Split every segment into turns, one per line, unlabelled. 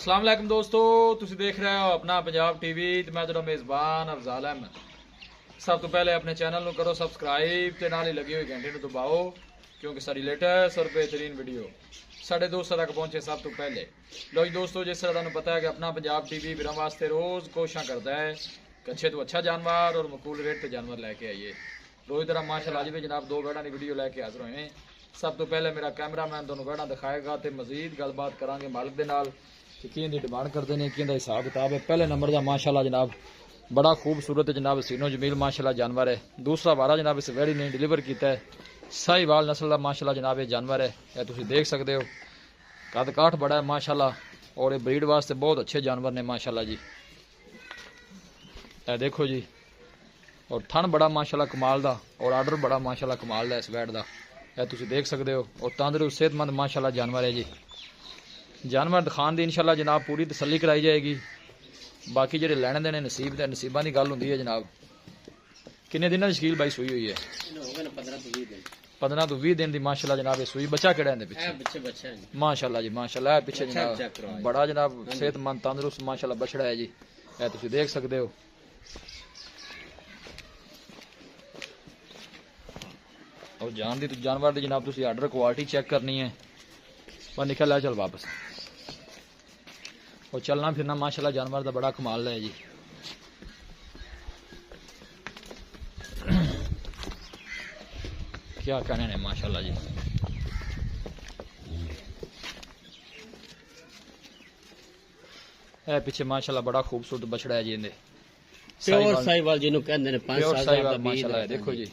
अस्सलाम वालेकुम दोस्तों, तुसी देख रहे हो अपना पंजाब टीवी ते मैं तेरा मेज़बान अफजाल अहमद। सब तो पहले अपने चैनल को करो सब्सक्राइब ते नाल ही लगी हुई घंटे को दबाओ क्योंकि सारी लेटेस्ट और बेहतरीन वीडियो साढ़े दोस्तों तक पहुंचे सब तो पहले। लो जी दोस्तों, जिस तरह तुहानू पता है कि अपना पंजाब टीवी फिर वास्ते रोज़ कोशिश करता है कि अच्छे तो अच्छा जानवर और मकूल रेट पर जानवर लैके आइए। रोज़ तरह माशाल्लाह अज भी जनाब दो गढ़ा की वीडियो लैके हाजिर होए। सब तो पहले मेरा कैमरामैन तुहानू गढ़ा दिखाएगा तो मजीद गलबात करांगे मालिक दे नाल कि की डिमांड करते हैं, कि हिसाब किताब है। पहले नंबर का माशाल्लाह जनाब बड़ा खूबसूरत जनाब सीनो जमील माशाल्लाह जानवर है। दूसरा वारा जनाब इस वेड़ी ने डिलीवर किया है। साहिवाल नस्ल का माशाल्लाह जनाब ये जानवर है, यह तुम देख सकते हो। कद काठ बड़ा है माशाल्लाह और ये ब्रीड वास्ते बहुत अच्छे जानवर ने माशाल्लाह जी। यह देखो जी, और थन बड़ा माशाल्लाह कमाल का और आर्डर बड़ा माशाल्लाह कमाल का इस वैट का, यह तुम देख सकते हो। और तंदुरुस्त सेहतमंद माशाल्लाह जानवर है जी। जानवर दिखाने की इंशाल्लाह जनाब पूरी तसल्ली कराई जाएगी। बाकी जो लैने देने नसीब के नसीबा की गल होंगी है जनाब। किन्ने दिन की शकील बाई सुई हुई है? 15 तो 20 दिन की माशाल्लाह जनाब ये सुई। बच्चा केड़ा है पिछे? माशाल्लाह जी माशाल्लाह पिछे जनाब बड़ा जनाब सेहतमंद तंदुरुस्त माशाल्लाह बछड़ा है जी, यह तुम देख सकते हो। और जान दी जानवर की जनाब तुम आर्डर क्वालिटी चेक करनी है। पर निकल चल वापस। और चलना फिरना माशाल्लाह जानवर का बड़ा कमाल है जी। क्या कहने ने माशाल्लाह जी। ए पीछे माशाल्लाह बड़ा खूबसूरत बछड़ा है जी। इन्हें
प्योर साहिवाल जिन्हों कहते हैं 5
प्योर
साल
साहिवाल
का
माशाल्लाह है। देखो जी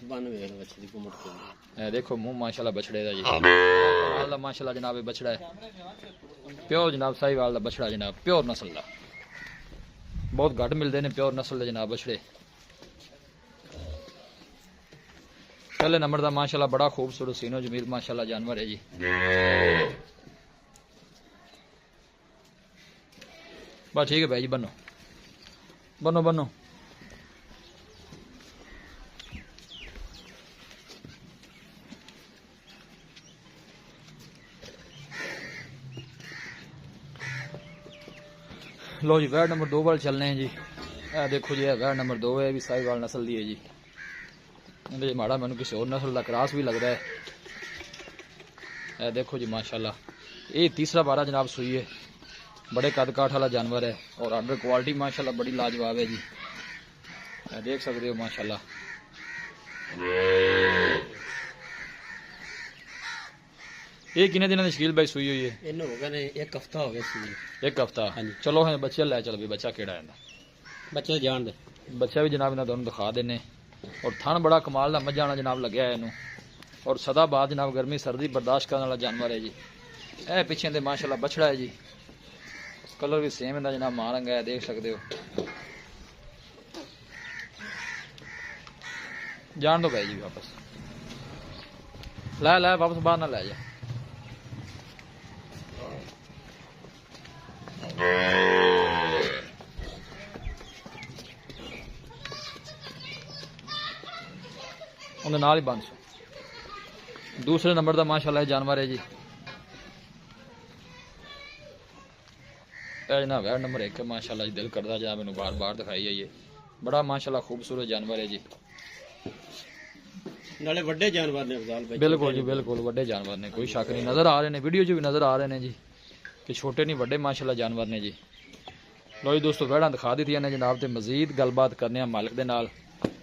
देखो मुंह माशाल्लाह बछड़े का जी। कमाल दा माशाल्लाह जनाब ये बछड़ा है। प्योर जनाब साहिवाल का बछड़ा जनाब प्योर नस्ल का। बहुत घट मिलते हैं प्योर नस्ल के जनाब बछड़े। पहले नंबर का माशाल्लाह बड़ा खूबसूरत सीनो जमील माशाल्लाह जानवर है जी। बस ठीक है भाई जी, बनो बनो बनो। लो जी वैड नंबर 2 वाल चलने हैं जी। यह देखो जी, वैड नंबर 2 है, भी साहिवाल नस्ल की है जी। इन्हें माड़ा मैनू किसी और नस्ल का क्रॉस भी लगता है। यह देखो जी माशाल्लाह ये तीसरा बारा जनाब सुई है। बड़े कद काठ वाला जानवर है और आर्डर क्वालिटी माशाल्लाह बड़ी लाजवाब है जी। यह देख सकते हो माशाल्लाह। ये कितने दिन की शकील भाई सुई हुई है?
इन हो गए एक हफ्ता हो गया सी।
एक हफ्ता। चलो है बच्चे लै चल भी बच्चा केड़ा है?
बच्चे जान दे
बच्चा भी जनाब इन्हें दोनों दिखा देने। और थन बड़ा कमाल का मझा जनाब लग्या है इनू। और सदा बाद जनाब गर्मी सर्दी बर्दाश्त करने वाला जानवर है जी। ए पिछे दे माशाल्लाह बछड़ा है जी। कलर भी सेम इनका जनाब मारंग है, देख सकते हो। जान दो भाई जी वापस। लै वापस बाहर ना लै जा। उन्हें नाल ही 500। दूसरे नंबर का माशाल्लाह जानवर है जी। जनाब वैड नंबर 1 माशाल्लाह जी। दिल करता जनाब मैंने बार बार दिखाई है। बड़ा माशाल्लाह खूबसूरत जानवर है जी।
नाले बड़े जानवर ने अफजाल भाई।
बिल्कुल जी बिल्कुल बड़े जानवर ने, कोई शक नहीं। नजर आ रहे हैं वीडियो च भी नजर आ रहे हैं जी कि छोटे नहीं बड़े माशाल्लाह जानवर ने जी। लो जी दोस्तों वैड़ा दिखा दी ने जनाब। तो मजीद गलबात करने मालिक के नाल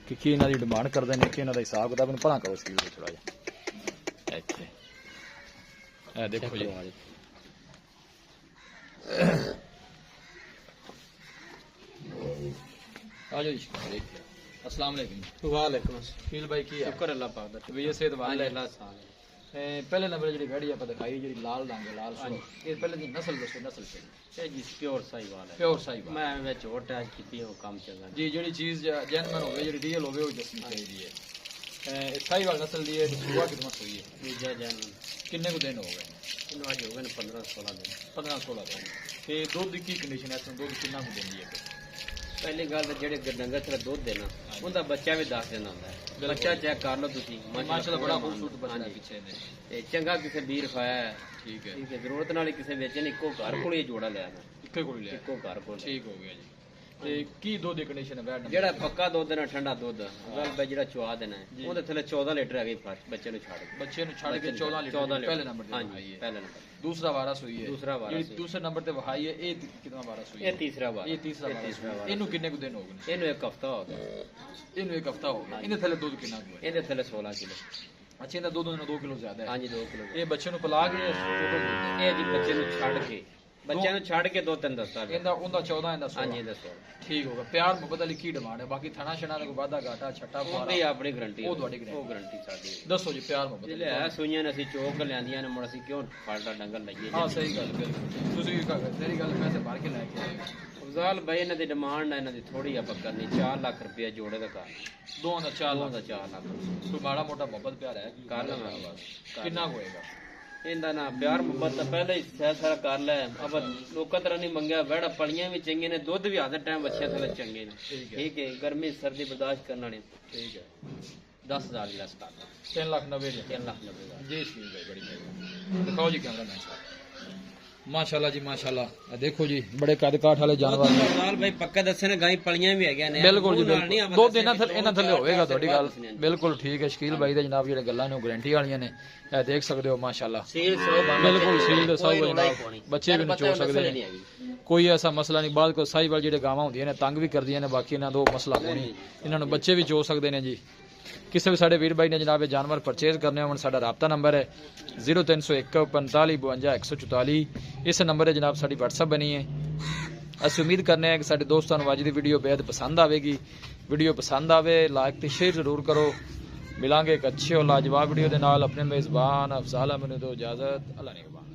कि इन्हों की डिमांड करते हैं, कि इन्हों का हिसाब किताब इन भला करो स्कीम थोड़ा जा। देखो जी आ जाओ जी। अस्सलाम वालेकुम।
वालेकुम
फील भाई की
शुक्र अल्लाह पाक दा।
भैया सेहत वाले है।
अल्लाह साल
पहले नंबर जी वैड़ी आप दिखाई जी लाल रंग लाल सुनो, ये पहले की नस्ल दसो नस्ल
ये जी प्योर साहिवाल है।
प्योर साहिवाल।
मैं विच और टैच कीती हो काम चलदा
जी। जी चीज जेन्युइन होवे जी रियल होवे वो जसनी चाहिए है। साहिवाल नस्ल दी है। सुबह कितना हुई है?
दूजा जानवर
किन्ने को दिन हो गए?
इन आज हो गए 15-16 दिन।
15-16 दिन। ते दूध की कंडीशन है? दूध कितना को देंदी है?
पहली गल जेडे डंगर थोड़ा दुध देना उनका बच्चा भी 10 दिन आंदा है। बच्चा चेक कर लो तुसी
माशाल्लाह बड़ा खूबसूरत बच्चा है पीछे ने।
ते चंगा किसे बीर खाया है।
ठीक है
ठीक है जरूरत नाल किसे बेचे ने इको घर कोल ही जोड़ा लिया ना।
ਇੱਕੇ ਕੋਲ ਲਿਆ
ਇੱਕੋ ਘਰ ਕੋਲ
ਠੀਕ ਹੋ ਗਿਆ ਜੀ ਤੇ ਕੀ ਦੁੱਧ ਦੀ ਕੰਡੀਸ਼ਨ ਹੈ ਬੈਠ
ਜਿਹੜਾ ਪੱਕਾ ਦੁੱਧ ਦੇਣਾ ਠੰਡਾ ਦੁੱਧ ਗੱਲ ਬਈ ਜਿਹੜਾ ਚੁਆ ਦੇਣਾ ਉਹਦੇ ਥੱਲੇ 14 ਲੀਟਰ ਹੈਗੇ ਫਸਟ ਬੱਚੇ ਨੂੰ ਛੱਡ ਕੇ
ਬੱਚੇ ਨੂੰ ਛੱਡ ਕੇ 14 ਲੀਟਰ ਪਹਿਲੇ ਨੰਬਰ ਤੇ
ਹਾਂਜੀ ਪਹਿਲੇ ਨੰਬਰ
दूसरा वारस हुई है
दूसरा वारस
ਜਿਹੜੀ ਦੂਸਰੇ ਨੰਬਰ ਤੇ ਵਹਾਈ ਹੈ ਇਹ ਕਿੰਨਾ ਵਾਰਸ ਹੋਈ ਹੈ
ਇਹ ਤੀਸਰਾ ਵਾਰ
ਇਹ ਤੀਸਰਾ ਵਾਰਸ ਇਹਨੂੰ ਕਿੰਨੇ ਕੁ ਦਿਨ ਹੋ ਗਏ
ਇਹਨੂੰ ਇੱਕ ਹਫਤਾ ਹੋ ਗਿਆ
ਇਹਨੂੰ ਇੱਕ ਹਫਤਾ ਹੋ ਗਿਆ ਇਹਦੇ ਥੱਲੇ ਦੁੱਧ ਕਿੰਨਾ ਕੁ ਹੈ
ਇਹਦੇ ਥੱਲੇ 16 ਕਿਲੋ
ਅੱਛਾ ਇਹਦਾ ਦੁੱਧ 2 ਕਿਲੋ ਜ਼ਿਆਦਾ ਹੈ
ਹਾਂਜੀ 2 ਕਿਲੋ
ਇਹ ਬੱਚੇ ਨੂੰ ਪਿਲਾ ਕੇ
ਇਹ ਜੀ ਬੱਚੇ ਨੂੰ ਛੱਡ ਕੇ ਬੱਚਿਆਂ ਨੂੰ ਛੱਡ ਕੇ 2-3 ਦੱਸਦਾ
ਇਹਦਾ ਉਹਦਾ 14 ਇਹਦਾ 16
ਹਾਂਜੀ ਦੱਸੋ
ਠੀਕ ਹੋਗਾ ਪਿਆਰ ਮੁਹੱਬਤ ਵਾਲੀ ਕੀ ਡਿਮਾਂਡ ਹੈ ਬਾਕੀ ਥਣਾ ਛਣਾ ਦਾ ਕੋਈ ਵਾਧਾ ਘਾਟਾ ਛੱਟਾ
ਉਹਦੀ ਆਪਣੀ ਗਰੰਟੀ
ਉਹ ਤੁਹਾਡੀ
ਉਹ ਗਰੰਟੀ ਸਾਡੀ
ਦੱਸੋ ਜੀ ਪਿਆਰ ਮੁਹੱਬਤ
ਜਿਹੜੇ ਹੈ ਸੂਈਆਂ ਨੇ ਅਸੀਂ ਚੋਕ ਲਿਆਂਦੀਆਂ ਨੇ ਮੁੜ ਅਸੀਂ ਕਿਉਂ ਫਾਲਟਾ ਡੰਗਰ ਲਈਏ
ਹਾਂ ਸਹੀ ਗੱਲ ਬਿਲਕੁਲ ਤੁਸੀਂ ਤੇਰੀ ਗੱਲ ਪੈਸੇ ਭਰ ਕੇ ਲੈ ਕੇ ਆਏ
ਅਫਜ਼ਾਲ ਭਾਈ ਇਹਨਾਂ ਦੀ ਡਿਮਾਂਡ ਹੈ ਇਹਨਾਂ ਦੀ ਥੋੜੀ ਆਪਾਂ ਕਰਨੀ 4 ਲੱਖ ਰੁਪਏ ਜੋੜੇ ਦਾ ਕਰ
ਦੋਵਾਂ ਦਾ 4 ਲੱਖ
4 ਲੱਖ
ਕੋਈ ਮਾੜਾ ਮੋਟਾ ਮੁਹੱਬਤ ਪਿਆਰ ਹੈ
ਕਰ ਲਵਾਂਗੇ
ਬਸ ਕਿੰਨਾ ਹੋਏਗਾ
ਇਹਦਾ ਨਾ ਪਿਆਰ ਮੁਹੱਬਤ ਤਾਂ ਪਹਿਲੇ ਹੀ ਸਹਿ ਸਾਰਾ ਕਰ ਲੈ ਆਪਾਂ ਲੋਕਾਂ ਤਰ੍ਹਾਂ ਨਹੀਂ ਮੰਗਿਆ ਵੜਾ ਪਲੀਆਂ ਵੀ ਚੰਗੇ ਨੇ ਦੁੱਧ ਵੀ ਆਧਰ ਟਾਈਮ ਬੱਚਿਆਂ ਥੱਲੇ ਚੰਗੇ ਨੇ ਠੀਕ ਹੈ ਗਰਮੀ ਸਰਦੀ ਬਰਦਾਸ਼ਤ ਕਰਨ ਵਾਲੇ
ਠੀਕ ਹੈ
10,000 ਲੈਸ ਕਰ
3,90,000
3,90,000
जी इसकी भाई बड़ी मेहरबानी दिखाओ जी कैमरा मैन साहब माशाल्लाह जी माशाल्लाह देखो जी बड़े कद काठ वाले जानवर ने
ਨਾਲ ਭਾਈ ਪੱਕਾ ਦੱਸੇ ਨੇ ਗਾਈ ਪਲੀਆਂ ਵੀ ਹੈਗੀਆਂ ਨੇ
ਬਿਲਕੁਲ ਜੀ ਬਿਲਕੁਲ ਦੋ ਦਿਨਾਂ ਇਹਨਾਂ ਥੱਲੇ ਹੋਵੇਗਾ ਤੁਹਾਡੀ ਗੱਲ ਬਿਲਕੁਲ ਠੀਕ ਹੈ ਸ਼ਕੀਲ ਬਾਈ ਦੇ ਜਨਾਬ ਜਿਹੜੇ ਗੱਲਾਂ ਨੇ ਉਹ ਗਾਰੰਟੀ ਵਾਲੀਆਂ ਨੇ ਇਹ ਦੇਖ ਸਕਦੇ ਹੋ ਮਾਸ਼ਾਅੱਲਾ
ਸੀਲ ਸੋ
ਬਿਲਕੁਲ ਸੀਲ ਦੇ ਸਭ ਜਨਾਬ ਬੱਚੇ ਵੀ ਨਚੋ ਸਕਦੇ ਨੇ ਕੋਈ ਐਸਾ ਮਸਲਾ ਨਹੀਂ ਬਾਅਦ ਕੋ ਸਾਈਵਾਲ ਜਿਹੜੇ ਗਾਵਾਂ ਹੁੰਦੀਆਂ ਨੇ ਤੰਗ ਵੀ ਕਰਦੀਆਂ ਨੇ ਬਾਕੀ ਇਹਨਾਂ ਦਾ ਉਹ ਮਸਲਾ ਕੋਈ ਨਹੀਂ ਇਹਨਾਂ ਨੂੰ ਬੱਚੇ ਵੀ ਚੋ ਸਕਦੇ ਨੇ ਜੀ ਕਿਸੇ ਵੀ ਸਾਡੇ ਵੀਰ ਭਾਈ ਨੇ ਜਨਾਬ ਇਹ ਜਾਨਵਰ ਪਰਚੇਜ਼ ਕਰਨੇ ਹੋਣ ਸਾਡਾ ਰਾਬਤਾ ਨੰਬਰ ਹੈ 0301 45 52 144 ਇਸ ਨੰਬਰ 'ਤੇ ਜਨਾਬ ਸਾਡੀ WhatsApp ਬਣੀ ਹੈ ਅਸੀਂ ਉਮੀਦ ਕਰਨੇ ਹਾਂ ਕਿ ਸਾਡੇ ਦੋਸਤਾਂ ਨੂੰ ਅੱਜ ਦੀ ਵੀਡੀਓ ਬੇहद ਪਸੰਦ ਆਵੇਗੀ ਵੀਡੀਓ ਪਸੰਦ ਆਵੇ ਲਾਈਕ ਤੇ ਸ਼ੇਅਰ ਜ਼ਰੂਰ ਕਰੋ ਮਿਲਾਂਗੇ ਇੱਕ ਅੱਛੇ ਔਰ ਲਾਜਵਾਬ ਵੀਡੀਓ ਦੇ ਨਾਲ ਆਪਣੇ ਮੇਜ਼ਬਾਨ ਅਫਜ਼ਾਲ ਅਹਿਮਦ ਨੂੰ ਦਿਓ ਇਜਾਜ਼ਤ ਅੱਲਾ ਨਿਗਹਬਾਨ।